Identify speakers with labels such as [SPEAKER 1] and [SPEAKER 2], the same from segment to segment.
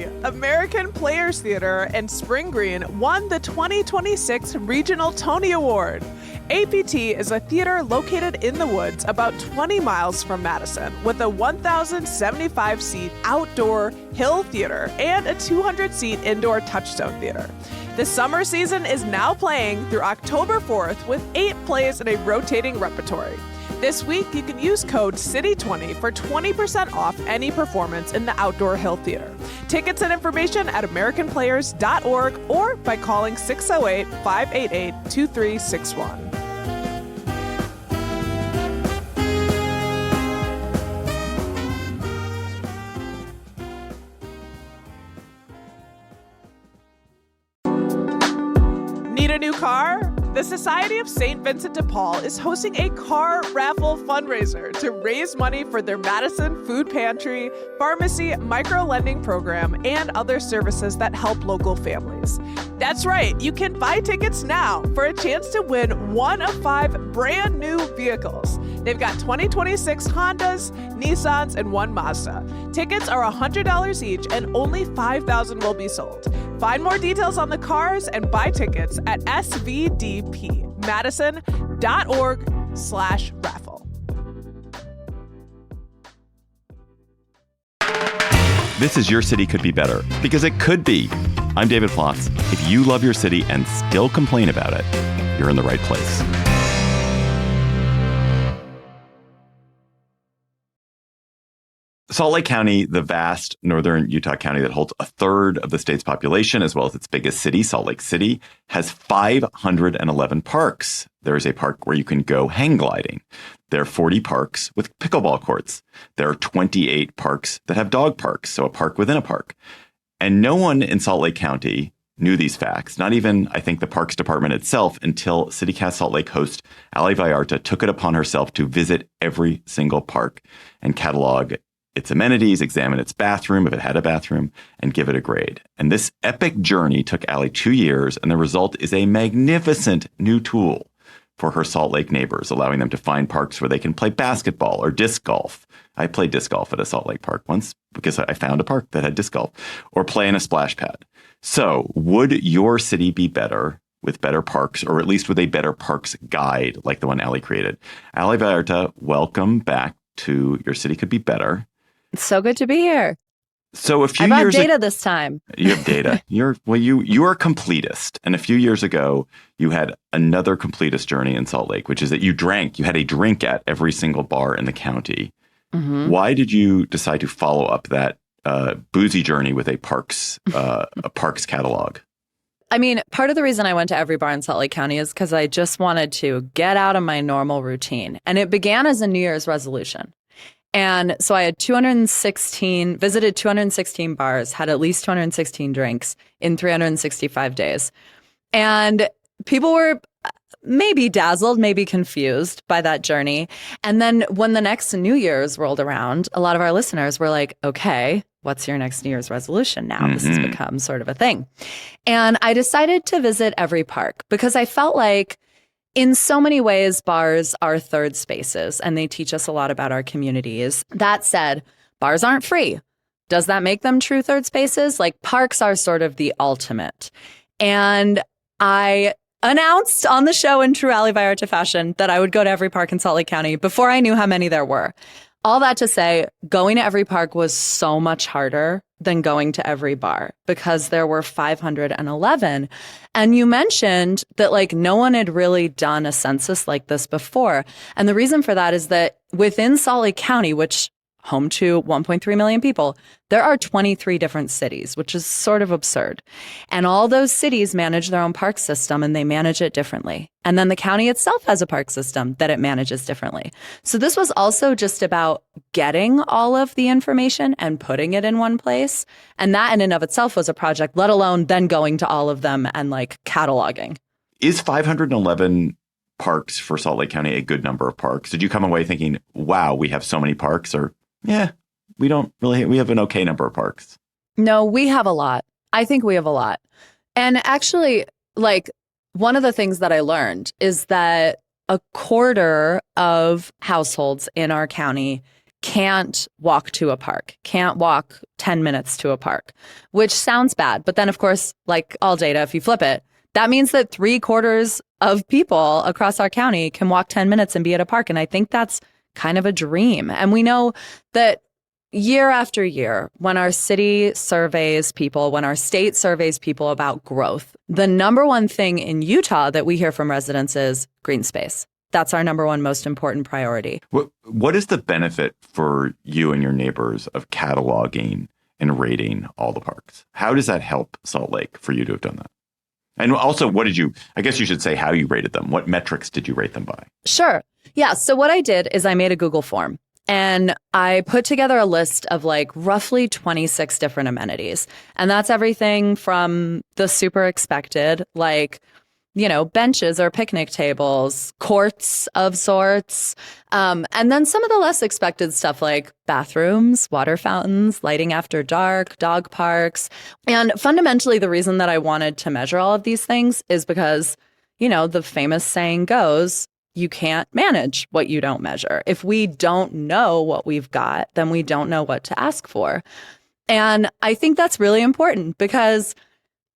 [SPEAKER 1] County, American Players Theater and Spring Green won the 2026 Regional Tony Award. APT is a theater located in the woods about 20 miles from Madison with a 1,075-seat outdoor Hill Theater and a 200-seat indoor Touchstone Theater. The summer season is now playing through October 4th with 8 plays in a rotating repertory. This week, you can use code CITY20 for 20% off any performance in the Outdoor Hill Theater. Tickets and information at AmericanPlayers.org or by calling 608-588-2361. Need a new car? The Society of St. Vincent de Paul is hosting a car raffle fundraiser to raise money for their Madison food pantry, pharmacy, micro-lending program, and other services that help local families. That's right, you can buy tickets now for a chance to win one of 5 brand new vehicles. They've got 2026 Hondas, Nissans, and 1 Mazda. Tickets are $100 each and only 5,000 will be sold. Find more details on the cars and buy tickets at svdpmadison.org/raffle.
[SPEAKER 2] This is Your City Could Be Better, because it could be. I'm David Plotz. If you love your city and still complain about it, you're in the right place. Salt Lake County, the vast northern Utah county that holds a third of the state's population, as well as its biggest city, Salt Lake City, has 511 parks. There is a park where you can go hang gliding. There are 40 parks with pickleball courts. There are 28 parks that have dog parks, so a park within a park. And no one in Salt Lake County knew these facts, not even, I think, the Parks Department itself, until CityCast Salt Lake host Ali Vallarta took it upon herself to visit every single park and catalog its amenities, examine its bathroom, if it had a bathroom, and give it a grade. And this epic journey took Ali 2 years, and the result is a magnificent new tool for her Salt Lake neighbors, allowing them to find parks where they can play basketball or disc golf. I played disc golf at a Salt Lake park once because I found a park that had disc golf, or play in a splash pad. So would your city be better with better parks, or at least with a better parks guide like the one Ali created? Ali Vallarta, welcome back to Your City Could Be Better.
[SPEAKER 3] It's so good to be here.
[SPEAKER 2] So a few
[SPEAKER 3] I brought
[SPEAKER 2] years
[SPEAKER 3] data this time.
[SPEAKER 2] You have data. You are a completist. And a few years ago, you had another completist journey in Salt Lake, which is that you had a drink at every single bar in the county. Mm-hmm. Why did you decide to follow up that boozy journey with a parks catalog?
[SPEAKER 3] I mean, part of the reason I went to every bar in Salt Lake County is because I just wanted to get out of my normal routine. And it began as a New Year's resolution. And so I had visited 216 bars, had at least 216 drinks in 365 days. And people were maybe dazzled, maybe confused by that journey. And then when the next New Year's rolled around, a lot of our listeners were like, okay, what's your next New Year's resolution now? Mm-hmm. This has become sort of a thing. And I decided to visit every park because I felt like in so many ways, bars are third spaces, and they teach us a lot about our communities. That said, bars aren't free. Does that make them true third spaces? Like, parks are sort of the ultimate. And I announced on the show in true Ali Vallarta fashion that I would go to every park in Salt Lake County before I knew how many there were. All that to say, going to every park was so much harder than going to every bar because there were 511. And you mentioned that like no one had really done a census like this before. And the reason for that is that within Salt Lake County, which home to 1.3 million people, there are 23 different cities, which is sort of absurd. And all those cities manage their own park system and they manage it differently. And then the county itself has a park system that it manages differently. So this was also just about getting all of the information and putting it in one place. And that in and of itself was a project, let alone then going to all of them and like cataloging. Is
[SPEAKER 2] 511 parks for Salt Lake County a good number of parks? Did you come away thinking, wow, we have so many parks? Or yeah, we have an okay number of parks?
[SPEAKER 3] No, we have a lot. I think we have a lot. And actually, like, one of the things that I learned is that a quarter of households in our county can't walk to a park, can't walk 10 minutes to a park, which sounds bad. But then, of course, like all data, if you flip it, that means that 3/4 of people across our county can walk 10 minutes and be at a park. And I think that's kind of a dream. And we know that year after year, when our city surveys people, when our state surveys people about growth, the number one thing in Utah that we hear from residents is green space. That's our number one most important priority.
[SPEAKER 2] What is the benefit for you and your neighbors of cataloging and rating all the parks? How does that help Salt Lake for you to have done that? And also, I guess you should say how you rated them. What metrics did you rate them by?
[SPEAKER 3] Sure. Yeah. So what I did is I made a Google form and I put together a list of like roughly 26 different amenities. And that's everything from the super expected, like benches or picnic tables, courts of sorts. And then some of the less expected stuff like bathrooms, water fountains, lighting after dark, dog parks. And fundamentally, the reason that I wanted to measure all of these things is because, the famous saying goes, you can't manage what you don't measure. If we don't know what we've got, then we don't know what to ask for. And I think that's really important because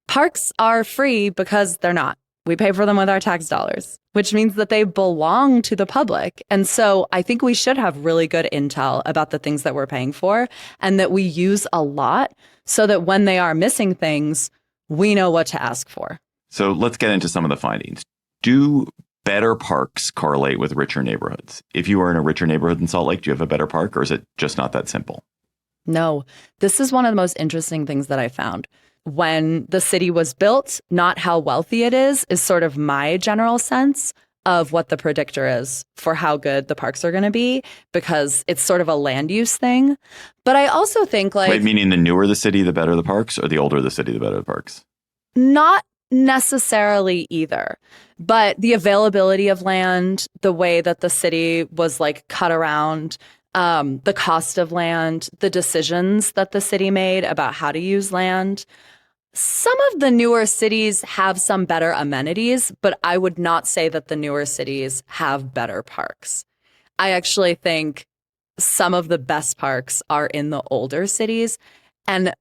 [SPEAKER 3] parks are free because they're not. We pay for them with our tax dollars, which means that they belong to the public. And so I think we should have really good intel about the things that we're paying for and that we use a lot so that when they are missing things, we know what to ask for.
[SPEAKER 2] So let's get into some of the findings. Do better parks correlate with richer neighborhoods? If you are in a richer neighborhood in Salt Lake, do you have a better park, or is it just not that simple?
[SPEAKER 3] No, this is one of the most interesting things that I found. When the city was built, not how wealthy it is sort of my general sense of what the predictor is for how good the parks are going to be, because it's sort of a land use thing. But I also think
[SPEAKER 2] Wait, meaning the newer the city, the better the parks, or the older the city, the better the parks?
[SPEAKER 3] Not necessarily either. But the availability of land, the way that the city was like cut around, the cost of land, the decisions that the city made about how to use land. Some of the newer cities have some better amenities, but I would not say that the newer cities have better parks. I actually think some of the best parks are in the older cities. And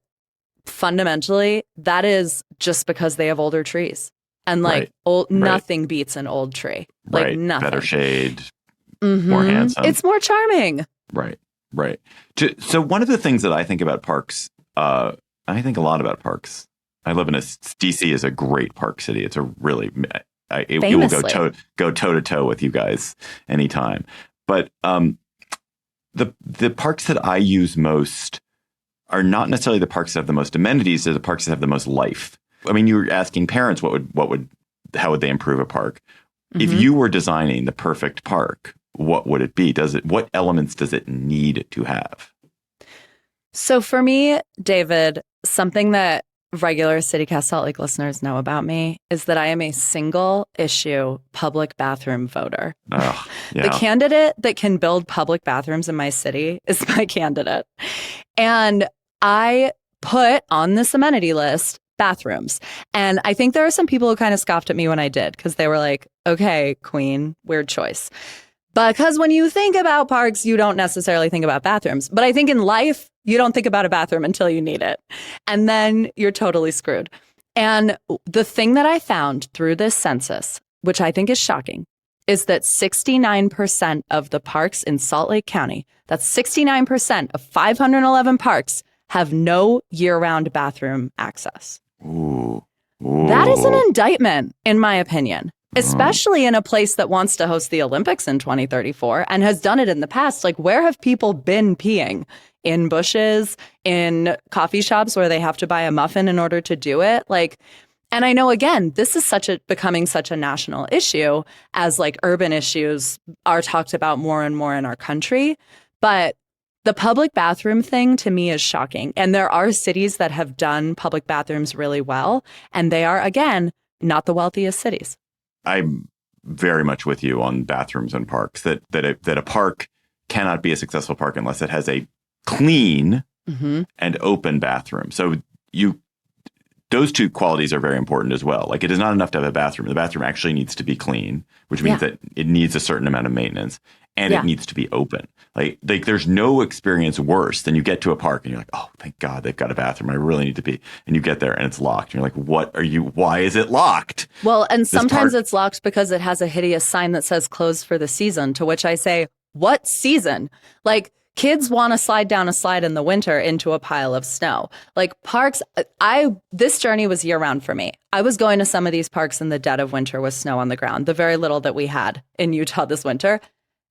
[SPEAKER 3] fundamentally, that is just because they have older trees. And like nothing beats an old tree. Like nothing.
[SPEAKER 2] Better shade, more handsome.
[SPEAKER 3] It's more charming.
[SPEAKER 2] Right. So one of the things that I think about parks, I think a lot about parks. I live in DC is a great park city. It's a really, it will go toe to toe with you guys anytime. But the parks that I use most are not necessarily the parks that have the most amenities. They're the parks that have the most life. I mean, you were asking parents how would they improve a park? Mm-hmm. If you were designing the perfect park, what would it be? What elements does it need to have?
[SPEAKER 3] So for me, David, something that regular CityCast Salt Lake listeners know about me is that I am a single issue public bathroom voter.
[SPEAKER 2] Oh, yeah.
[SPEAKER 3] The candidate that can build public bathrooms in my city is my candidate. And I put on this amenity list bathrooms. And I think there are some people who kind of scoffed at me when I did, because they were like, okay, queen, weird choice. Because when you think about parks, you don't necessarily think about bathrooms. But I think in life, you don't think about a bathroom until you need it. And then you're totally screwed. And the thing that I found through this census, which I think is shocking, is that 69% of the parks in Salt Lake County, that's 69% of 511 parks, have no year-round bathroom access.
[SPEAKER 2] Ooh.
[SPEAKER 3] That is an indictment, in my opinion. Especially in a place that wants to host the Olympics in 2034 and has done it in the past. Like, where have people been peeing? In bushes, in coffee shops where they have to buy a muffin in order to do it. Like, and I know, again, this is becoming such a national issue as like urban issues are talked about more and more in our country. But the public bathroom thing to me is shocking. And there are cities that have done public bathrooms really well. And they are, again, not the wealthiest cities.
[SPEAKER 2] I'm very much with you on bathrooms and parks, that a park cannot be a successful park unless it has a clean and open bathroom. So those two qualities are very important as well. Like, it is not enough to have a bathroom. The bathroom actually needs to be clean, which means that it needs a certain amount of maintenance. and
[SPEAKER 3] Yeah.
[SPEAKER 2] it needs to be open. Like there's no experience worse than you get to a park and you're like, oh, thank God they've got a bathroom. I really need to pee. And you get there and it's locked. And you're like, why is it locked?
[SPEAKER 3] Well, and
[SPEAKER 2] This
[SPEAKER 3] sometimes
[SPEAKER 2] park-
[SPEAKER 3] it's locked because it has a hideous sign that says closed for the season, to which I say, what season? Like, kids want to slide down a slide in the winter into a pile of snow. Like parks, this journey was year round for me. I was going to some of these parks in the dead of winter with snow on the ground, the very little that we had in Utah this winter.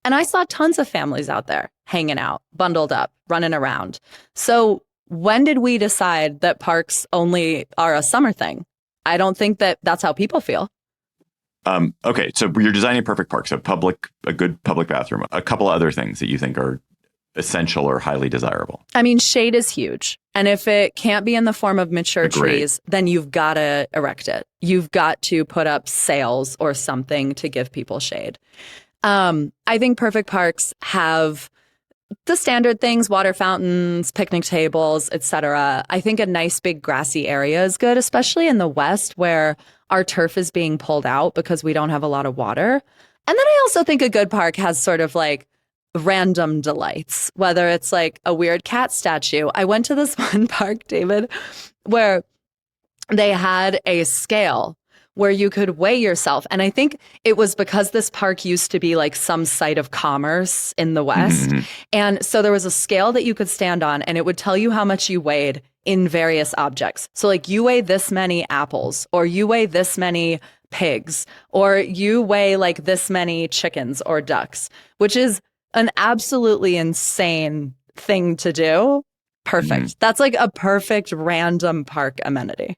[SPEAKER 3] And I saw tons of families out there hanging out, bundled up, running around. So when did we decide that parks only are a summer thing? I don't think that that's how people feel.
[SPEAKER 2] Okay, so you're designing a perfect park. So a good public bathroom, a couple of other things that you think are essential or highly desirable.
[SPEAKER 3] I mean, shade is huge. And if it can't be in the form of mature
[SPEAKER 2] Agreed.
[SPEAKER 3] trees, then you've got to erect it. You've got to put up sails or something to give people shade. I think perfect parks have the standard things, water fountains, picnic tables, etc. I think a nice big grassy area is good, especially in the West where our turf is being pulled out because we don't have a lot of water. And then I also think a good park has sort of like random delights, whether it's like a weird cat statue. I went to this one park, David, where they had a scale where you could weigh yourself. And I think it was because this park used to be like some site of commerce in the West.
[SPEAKER 2] Mm-hmm.
[SPEAKER 3] And so there was a scale that you could stand on and it would tell you how much you weighed in various objects. So like you weigh this many apples, or you weigh this many pigs, or you weigh like this many chickens or ducks, which is an absolutely insane thing to do. Perfect.
[SPEAKER 2] Mm-hmm.
[SPEAKER 3] That's like a perfect random park amenity.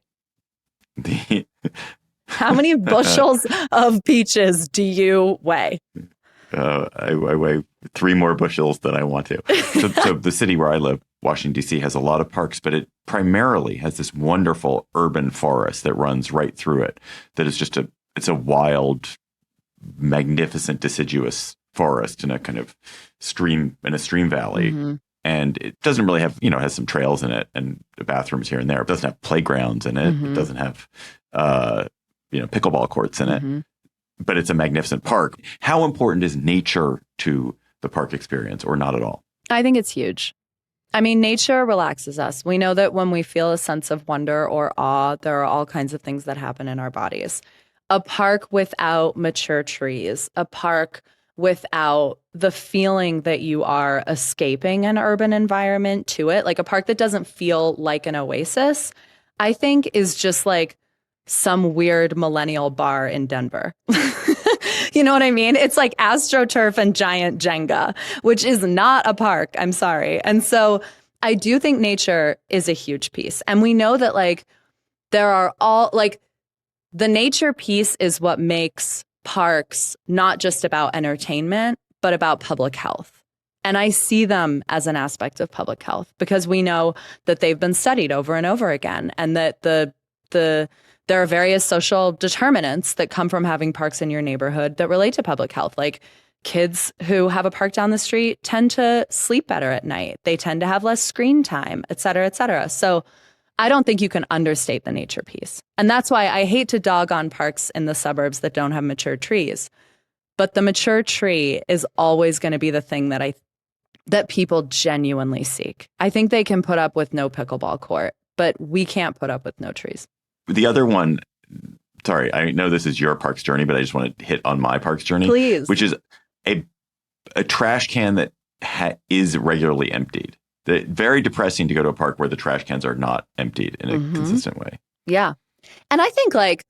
[SPEAKER 3] How many bushels of peaches do you weigh?
[SPEAKER 2] I weigh 3 more bushels than I want to. So the city where I live, Washington, D.C., has a lot of parks, but it primarily has this wonderful urban forest that runs right through it. That is just it's a wild, magnificent, deciduous forest in a kind of stream valley.
[SPEAKER 3] Mm-hmm.
[SPEAKER 2] And it doesn't really have, has some trails in it and bathrooms here and there. It doesn't have playgrounds in it.
[SPEAKER 3] Mm-hmm.
[SPEAKER 2] It doesn't have, pickleball courts in it.
[SPEAKER 3] Mm-hmm.
[SPEAKER 2] But it's a magnificent park. How important is nature to the park experience, or not at all?
[SPEAKER 3] I think it's huge. I mean, nature relaxes us. We know that when we feel a sense of wonder or awe, there are all kinds of things that happen in our bodies. A park without mature trees, a park without the feeling that you are escaping an urban environment to it, like a park that doesn't feel like an oasis, I think is just like some weird millennial bar in Denver. You know what I mean? It's like AstroTurf and giant Jenga, which is not a park. I'm sorry. And so I do think nature is a huge piece. And we know that like there are all like the nature piece is what makes parks not just about entertainment, but about public health. And I see them as an aspect of public health because we know that they've been studied over and over again, and that there are various social determinants that come from having parks in your neighborhood that relate to public health. Like kids who have a park down the street tend to sleep better at night. They tend to have less screen time, et cetera, et cetera. So I don't think you can understate the nature piece. And that's why I hate to dog on parks in the suburbs that don't have mature trees. But the mature tree is always going to be the thing that people genuinely seek. I think they can put up with no pickleball court, but we can't put up with no trees.
[SPEAKER 2] The other one, sorry, I know this is your parks journey, but I just want to hit on my parks journey.
[SPEAKER 3] Please.
[SPEAKER 2] Which is a trash can that is regularly emptied. Very depressing to go to a park where the trash cans are not emptied in a consistent way.
[SPEAKER 3] Yeah. And I think like,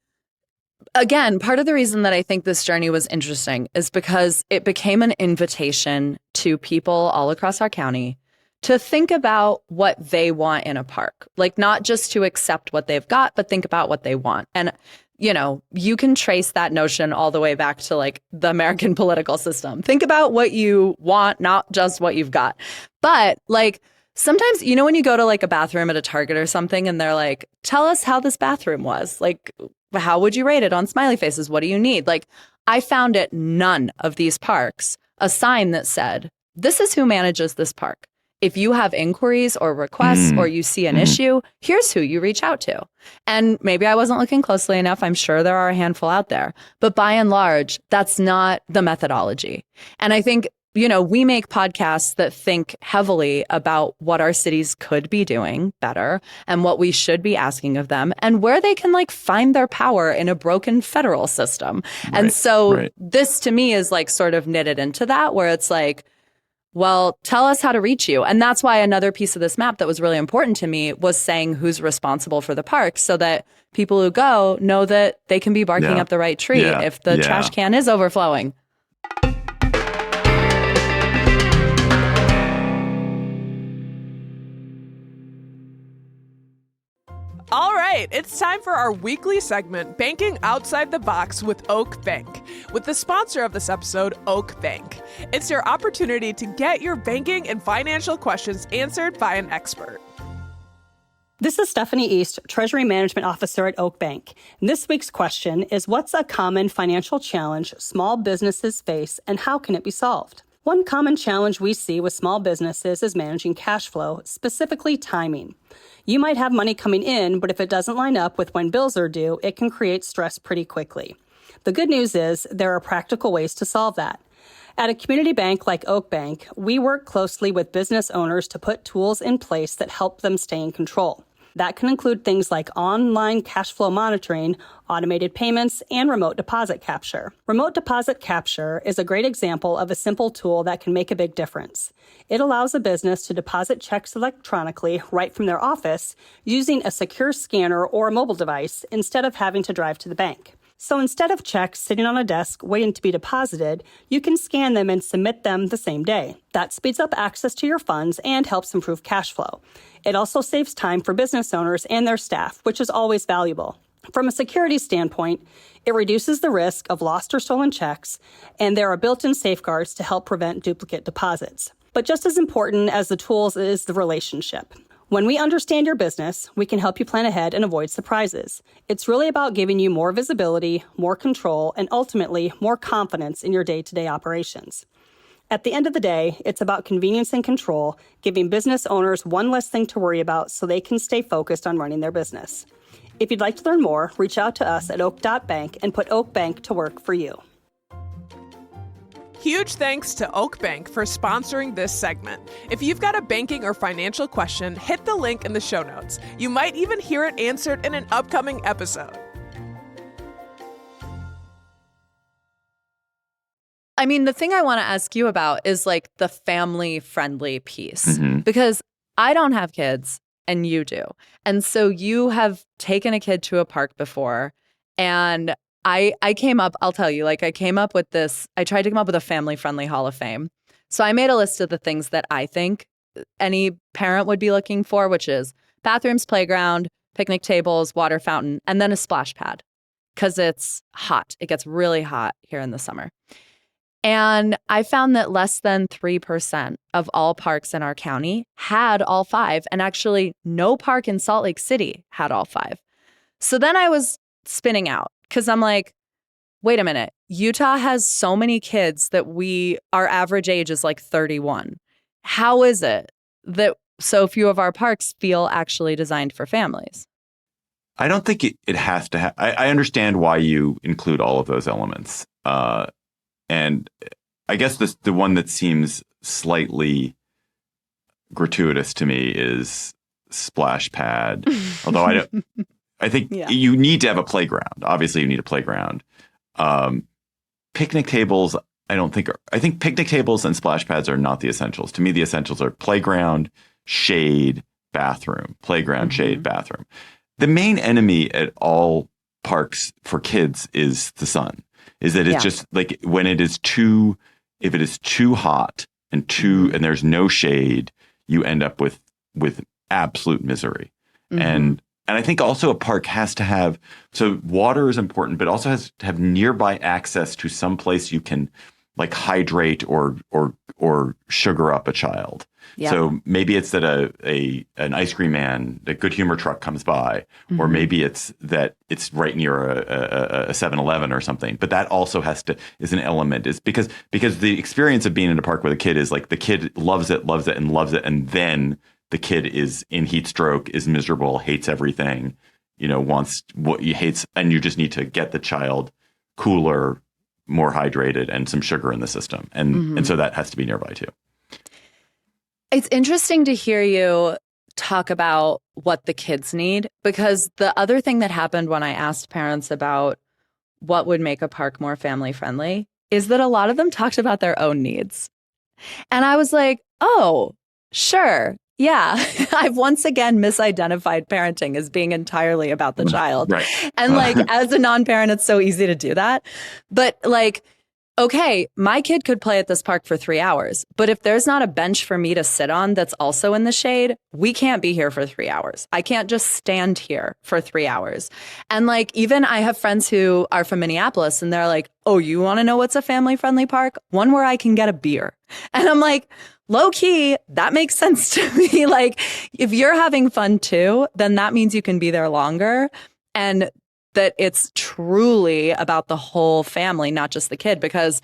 [SPEAKER 3] again, part of the reason that I think this journey was interesting is because it became an invitation to people all across our county to think about what they want in a park, like not just to accept what they've got, but think about what they want. And, you can trace that notion all the way back to like the American political system. Think about what you want, not just what you've got. But like sometimes, when you go to like a bathroom at a Target or something and they're like, tell us how this bathroom was. Like, how would you rate it on smiley faces? What do you need? Like, I found at none of these parks a sign that said, this is who manages this park. If you have inquiries or requests or you see an issue, here's who you reach out to. And maybe I wasn't looking closely enough. I'm sure there are a handful out there. But by and large, that's not the methodology. And I think we make podcasts that think heavily about what our cities could be doing better and what we should be asking of them and where they can find their power in a broken federal system. And so this to me is sort of knitted into that, where it's well, tell us how to reach you. And that's why another piece of this map that was really important to me was saying who's responsible for the parks, so that people who go know that they can be barking up the right tree if the trash can is overflowing.
[SPEAKER 1] All right, it's time for our weekly segment, Banking Outside the Box with Oak Bank, with the sponsor of this episode, Oak Bank. It's your opportunity to get your banking and financial questions answered by an expert.
[SPEAKER 4] This is Stephanie East, Treasury Management Officer at Oak Bank. And this week's question is, what's a common financial challenge small businesses face and how can it be solved? One common challenge we see with small businesses is managing cash flow, specifically timing. You might have money coming in, but if it doesn't line up with when bills are due, it can create stress pretty quickly. The good news is there are practical ways to solve that. At a community bank like Oak Bank, we work closely with business owners to put tools in place that help them stay in control. That can include things like online cash flow monitoring, automated payments, and remote deposit capture. Remote deposit capture is a great example of a simple tool that can make a big difference. It allows a business to deposit checks electronically right from their office using a secure scanner or a mobile device instead of having to drive to the bank. So instead of checks sitting on a desk waiting to be deposited, you can scan them and submit them the same day. That speeds up access to your funds and helps improve cash flow. It also saves time for business owners and their staff, which is always valuable. From a security standpoint, it reduces the risk of lost or stolen checks, and there are built-in safeguards to help prevent duplicate deposits. But just as important as the tools is the relationship. When we understand your business, we can help you plan ahead and avoid surprises. It's really about giving you more visibility, more control, and ultimately more confidence in your day-to-day operations. At the end of the day, it's about convenience and control, giving business owners one less thing to worry about so they can stay focused on running their business. If you'd like to learn more, reach out to us at oak.bank and put Oak Bank to work for you.
[SPEAKER 1] Huge thanks to Oak Bank for sponsoring this segment. If you've got a banking or financial question, hit the link in the show notes. You might even hear it answered in an upcoming episode.
[SPEAKER 3] I mean, the thing I want to ask you about is the family-friendly piece, because I don't have kids and you do. And so you have taken a kid to a park before, and I came up, I'll tell you, I came up with this, I tried to come up with a family-friendly Hall of Fame. So I made a list of the things that I think any parent would be looking for, which is bathrooms, playground, picnic tables, water fountain, and then a splash pad, because it's hot. It gets really hot here in the summer. And I found that less than 3% of all parks in our county had all five, and actually no park in Salt Lake City had all five. So then I was spinning out, because I'm wait a minute, Utah has so many kids that our average age is 31. How is it that so few of our parks feel actually designed for families?
[SPEAKER 2] I don't think it has to have. I understand why you include all of those elements. And I guess the one that seems slightly gratuitous to me is splash pad. Although I think you need to have a playground. Obviously, you need a playground. Picnic tables, I think picnic tables and splash pads are not the essentials. To me, the essentials are playground, shade, bathroom. Playground, shade, bathroom. The main enemy at all parks for kids is the sun. Is that it's just when if it is too hot and there's no shade, you end up with absolute misery. And I think also a park has to have, so water is important, but also has to have nearby access to some place you can hydrate or sugar up a child. Yeah. So maybe it's that an ice cream man, a good humor truck comes by, or maybe it's that it's right near a 7-Eleven or something. But that also is an element, is because the experience of being in a park with a kid is the kid loves it, and then the kid is in heat stroke, is miserable, hates everything, wants what he hates, and you just need to get the child cooler, more hydrated and some sugar in the system. And so that has to be nearby too.
[SPEAKER 3] It's interesting to hear you talk about what the kids need, because the other thing that happened when I asked parents about what would make a park more family friendly is that a lot of them talked about their own needs. And I was like, oh, sure. Yeah, I've once again misidentified parenting as being entirely about the child.
[SPEAKER 2] Right.
[SPEAKER 3] And like, as a non-parent, it's so easy to do that. But like, okay, my kid could play at this park for 3 hours, but if there's not a bench for me to sit on that's also in the shade, we can't be here for 3 hours. I can't just stand here for 3 hours. And like, even I have friends who are from Minneapolis and they're like, oh, you want to know what's a family-friendly park? One where I can get a beer. And I'm like, low key, that makes sense to me. Like, if you're having fun too, then that means you can be there longer. And that it's truly about the whole family, not just the kid. Because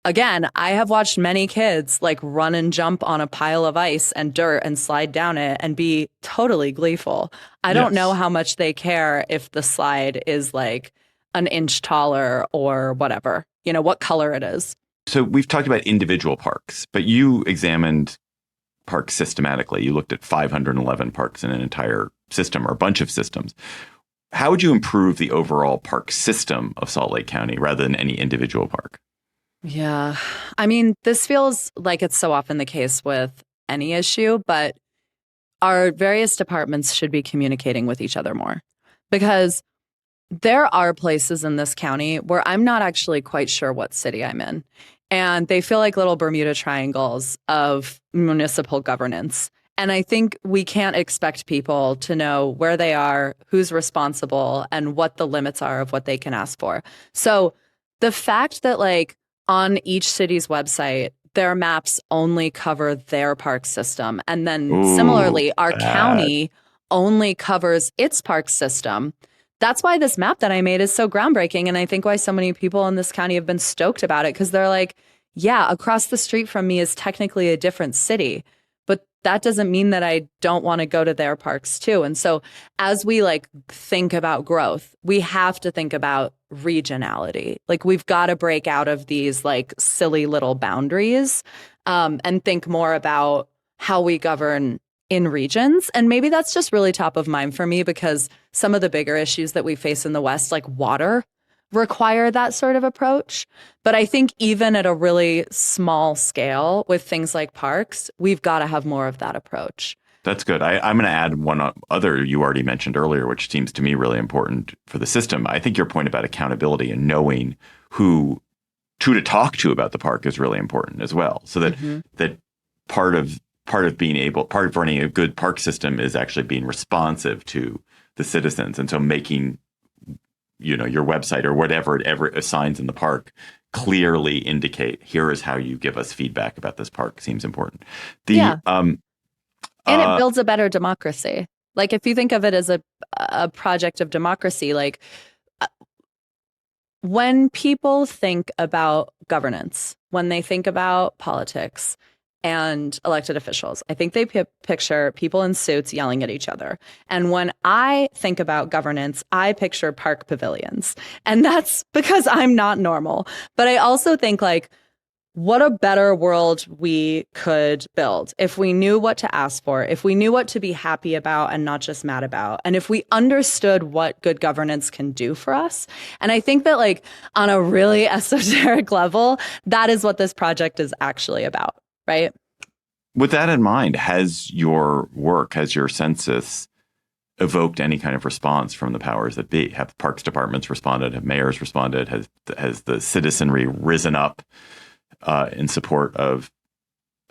[SPEAKER 3] again, I have watched many kids like run and jump on a pile of ice and dirt and slide down it and be totally gleeful. I don't know how much they care if the slide is like an inch taller or whatever, you know, what color it is.
[SPEAKER 2] So we've talked about individual parks, but you examined parks systematically. You looked at 511 parks in an entire system or a bunch of systems. How would you improve the overall park system of Salt Lake County rather than any individual park?
[SPEAKER 3] Yeah. I mean, this feels like it's so often the case with any issue, but our various departments should be communicating with each other more, because there are places in this county where I'm not actually quite sure what city I'm in. And they feel like little Bermuda triangles of municipal governance. And I think we can't expect people to know where they are, who's responsible, and what the limits are of what they can ask for. So the fact that like on each city's website, their maps only cover their park system. And then similarly, our county only covers its park system. That's why this map that I made is so groundbreaking. And I think why so many people in this county have been stoked about it, because they're like, yeah, across the street from me is technically a different city, but that doesn't mean that I don't want to go to their parks too. And so as we like think about growth, we have to think about regionality. Like we've got to break out of these like silly little boundaries and think more about how we govern in regions. And maybe that's just really top of mind for me, because some of the bigger issues that we face in the West, like water, require that sort of approach. But I think even at a really small scale with things like parks, we've got to have more of that approach.
[SPEAKER 2] That's good. I'm going to add one other you already mentioned earlier, which seems to me really important for the system. I think your point about accountability and knowing who to talk to about the park is really important as well. So that that part of running a good park system is actually being responsive to the citizens. And so making, you know, your website or whatever it ever assigns in the park clearly indicate, here is how you give us feedback about this park, seems important.
[SPEAKER 3] And it builds a better democracy. Like if you think of it as a project of democracy, like when people think about governance, when they think about politics and elected officials, I think they picture people in suits yelling at each other. And when I think about governance, I picture park pavilions. And that's because I'm not normal. But I also think like, what a better world we could build if we knew what to ask for, if we knew what to be happy about and not just mad about, and if we understood what good governance can do for us. And I think that like on a really esoteric level, that is what this project is actually about, right?
[SPEAKER 2] With that in mind, has your census evoked any kind of response from the powers that be? Have parks departments responded? Have mayors responded? Has the citizenry risen up in support of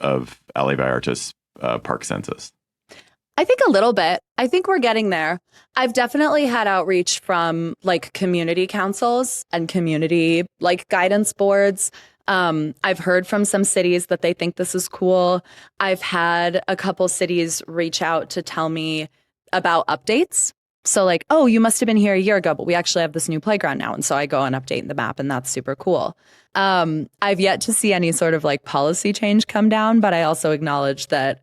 [SPEAKER 2] Ali Vallarta's park census?
[SPEAKER 3] I think a little bit. I think we're getting there. I've definitely had outreach from like community councils and community like guidance boards. I've heard from some cities that they think this is cool. I've had a couple cities reach out to tell me about updates. So like, oh, you must have been here a year ago, but we actually have this new playground now. And so I go and update the map, and that's super cool. I've yet to see any sort of like policy change come down, but I also acknowledge that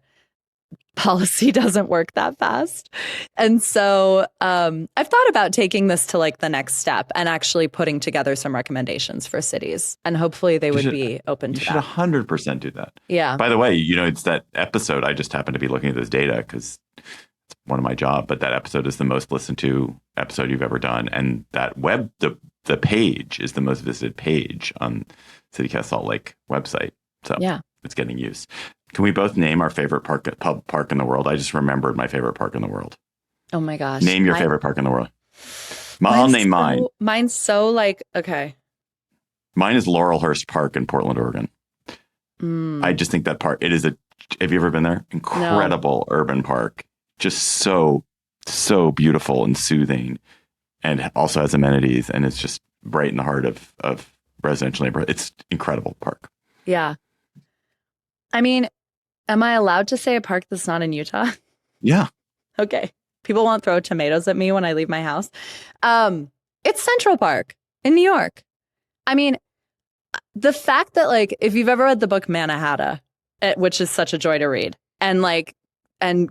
[SPEAKER 3] policy doesn't work that fast. And so I've thought about taking this to like the next step and actually putting together some recommendations for cities. And hopefully they would be open to that.
[SPEAKER 2] You should 100% do that.
[SPEAKER 3] Yeah.
[SPEAKER 2] By the way, it's that episode. I just happened to be looking at this data because it's one of my job, but that episode is the most listened to episode you've ever done. And that the page is the most visited page on CityCast Salt Lake website. So it's getting used. Can we both name our favorite park in the world? I just remembered my favorite park in the world.
[SPEAKER 3] Oh my gosh.
[SPEAKER 2] Name your favorite park in the world. I'll name mine.
[SPEAKER 3] Mine's so okay.
[SPEAKER 2] Mine is Laurelhurst Park in Portland, Oregon. I just think that park, have you ever been there? Incredible urban park. Just so beautiful and soothing, and also has amenities, and it's just right in the heart of residential neighborhood. It's incredible park.
[SPEAKER 3] Yeah. I mean, am I allowed to say a park that's not in Utah?
[SPEAKER 2] Yeah.
[SPEAKER 3] Okay. People won't throw tomatoes at me when I leave my house. It's Central Park in New York. I mean, the fact that like, if you've ever read the book Mannahatta, which is such a joy to read, and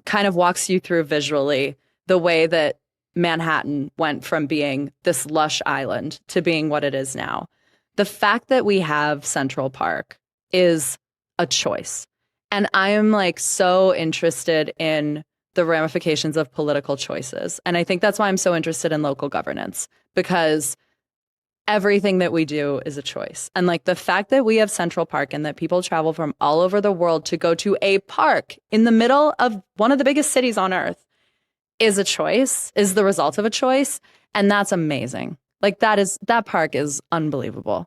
[SPEAKER 3] kind of walks you through visually the way that Manhattan went from being this lush island to being what it is now. The fact that we have Central Park is a choice. And I am like so interested in the ramifications of political choices. And I think that's why I'm so interested in local governance, because everything that we do is a choice. And like the fact that we have Central Park and that people travel from all over the world to go to a park in the middle of one of the biggest cities on earth is a choice, is the result of a choice. And that's amazing. Like that park is unbelievable.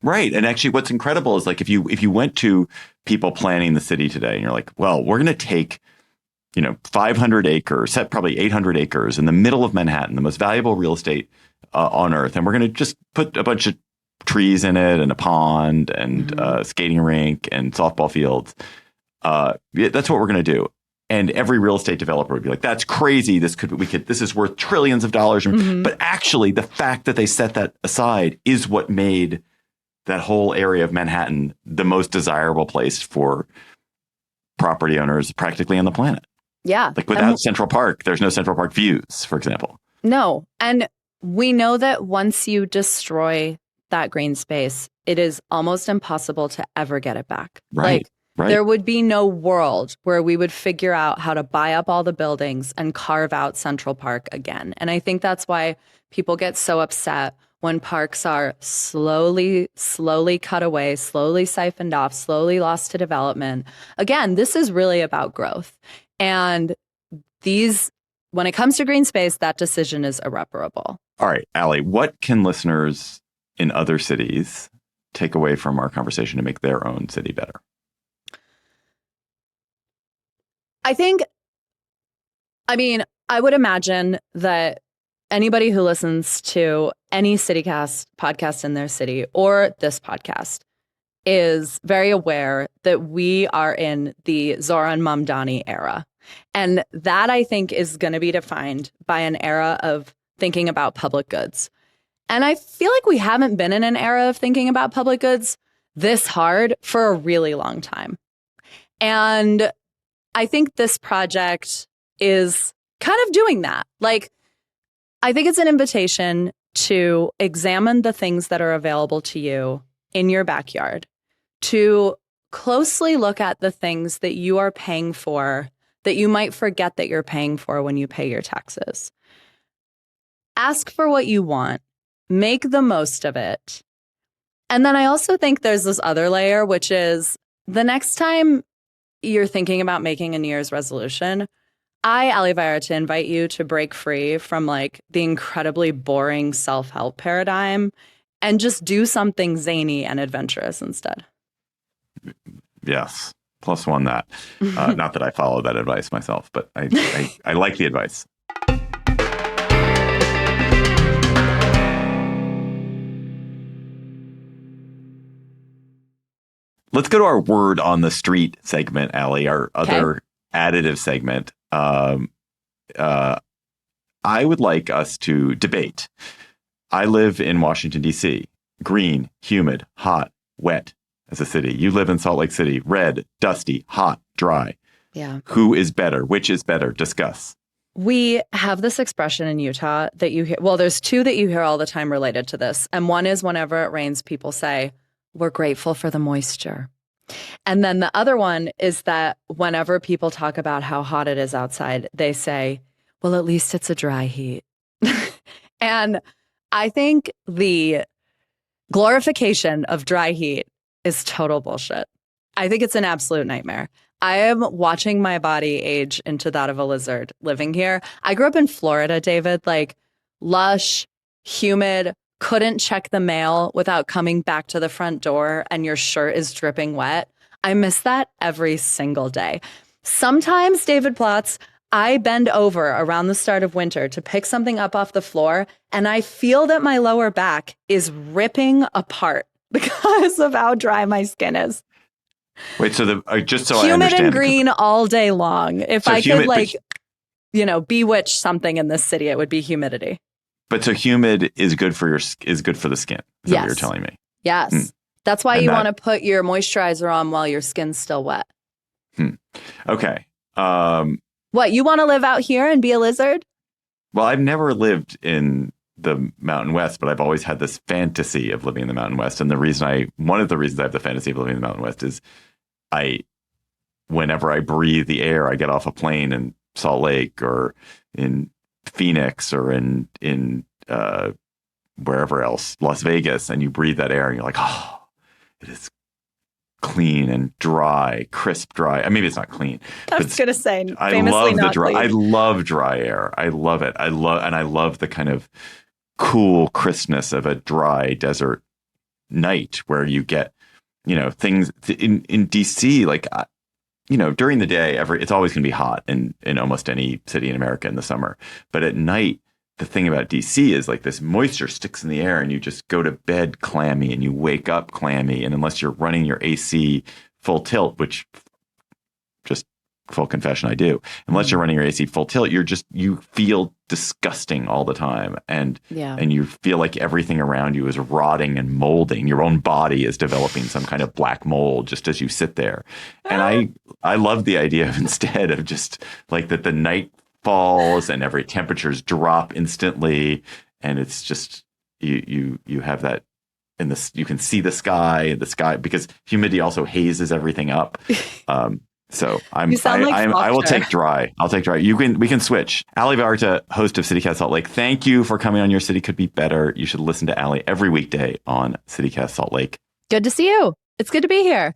[SPEAKER 2] Right. And actually what's incredible is like if you went to people planning the city today and you're like, well, we're going to take 500 acres, probably 800 acres in the middle of Manhattan, the most valuable real estate on earth. And we're going to just put a bunch of trees in it and a pond and skating rink and softball fields. That's what we're going to do. And every real estate developer would be like, that's crazy. This is worth trillions of dollars. But actually, the fact that they set that aside is what made that whole area of Manhattan the most desirable place for property owners practically on the planet.
[SPEAKER 3] Yeah.
[SPEAKER 2] Like without Central Park, there's no Central Park views, for example.
[SPEAKER 3] No. And we know that once you destroy that green space, it is almost impossible to ever get it back.
[SPEAKER 2] Right. Right.
[SPEAKER 3] There would be no world where we would figure out how to buy up all the buildings and carve out Central Park again. And I think that's why people get so upset when parks are slowly cut away, slowly siphoned off, slowly lost to development. Again, this is really about growth. And when it comes to green space, that decision is irreparable.
[SPEAKER 2] All right, Ali, what can listeners in other cities take away from our conversation to make their own city better?
[SPEAKER 3] I would imagine that anybody who listens to any CityCast podcast in their city or this podcast is very aware that we are in the Zoran Mamdani era. And that, I think, is going to be defined by an era of thinking about public goods. And I feel like we haven't been in an era of thinking about public goods this hard for a really long time. And I think this project is kind of doing that. Like, I think it's an invitation to examine the things that are available to you in your backyard, to closely look at the things that you are paying for that you might forget that you're paying for when you pay your taxes. Ask for what you want, make the most of it. And then I also think there's this other layer, which is the next time you're thinking about making a New Year's resolution, I, Ali Vallarta, invite you to break free from like the incredibly boring self-help paradigm and just do something zany and adventurous instead.
[SPEAKER 2] Yes. +1 that. Not that I follow that advice myself, but I like the advice. Let's go to our word on the street segment, Ali, our other additive segment. I would like us to debate. I live in Washington, D.C. Green, humid, hot, wet as a city. You live in Salt Lake City. Red, dusty, hot, dry.
[SPEAKER 3] Yeah.
[SPEAKER 2] Who is better? Which is better? Discuss.
[SPEAKER 3] We have this expression in Utah that you hear. Well, there's two that you hear all the time related to this. And one is whenever it rains, people say, we're grateful for the moisture. And then the other one is that whenever people talk about how hot it is outside, they say, well, at least it's a dry heat. And I think the glorification of dry heat is total bullshit. I think it's an absolute nightmare. I am watching my body age into that of a lizard living here. I grew up in Florida, David, like lush, humid, couldn't check the mail without coming back to the front door and your shirt is dripping wet. I miss that every single day. Sometimes, David Plotz, I bend over around the start of winter to pick something up off the floor, and I feel that my lower back is ripping apart because of how dry my skin is.
[SPEAKER 2] Wait, so just so I
[SPEAKER 3] humid
[SPEAKER 2] understand.
[SPEAKER 3] And green all day long. If
[SPEAKER 2] so
[SPEAKER 3] I
[SPEAKER 2] humid,
[SPEAKER 3] could, bewitch something in this city, it would be humidity.
[SPEAKER 2] But so humid is good for the skin. Is that what you're telling me?
[SPEAKER 3] Yes. That's why you want to put your moisturizer on while your skin's still wet.
[SPEAKER 2] Okay.
[SPEAKER 3] What, you want to live out here and be a lizard?
[SPEAKER 2] Well, I've never lived in the Mountain West, but I've always had this fantasy of living in the Mountain West. And one of the reasons I have the fantasy of living in the Mountain West is whenever I breathe the air, I get off a plane in Salt Lake or in Phoenix or in wherever else, Las Vegas, and you breathe that air and you're like, oh, it is clean and dry, crisp, dry. Maybe it's not clean.
[SPEAKER 3] I was going to say,
[SPEAKER 2] I love the dry. I love dry air. I love it. I love the kind of cool crispness of a dry desert night where you get, things in DC, like, during the day, it's always going to be hot in almost any city in America in the summer. But at night, the thing about DC is like this moisture sticks in the air and you just go to bed clammy and you wake up clammy. And unless you're running your AC full tilt, which just full confession, I do. Unless you're running your AC full tilt, you feel disgusting all the time. And you feel like everything around you is rotting and molding. Your own body is developing some kind of black mold just as you sit there. And I love the idea of instead of just like that the night falls and every temperatures drop instantly. And it's just, you have that in this, you can see the sky because humidity also hazes everything up. So I will take dry. I'll take dry. We can switch. Ali Vallarta, host of CityCast Salt Lake. Thank you for coming on Your City Could Be Better. You should listen to Ali every weekday on CityCast Salt Lake.
[SPEAKER 3] Good to see you. It's good to be here.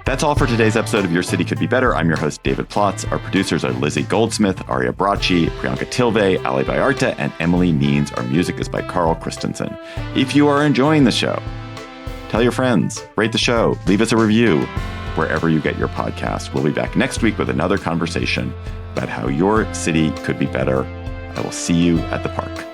[SPEAKER 2] That's all for today's episode of Your City Could Be Better. I'm your host, David Plotz. Our producers are Lizzie Goldsmith, Aria Bracci, Priyanka Tilve, Ali Vallarta, and Emily Means. Our music is by Carl Christensen. If you are enjoying the show, tell your friends, rate the show, leave us a review wherever you get your podcast. We'll be back next week with another conversation about how your city could be better. I will see you at the park.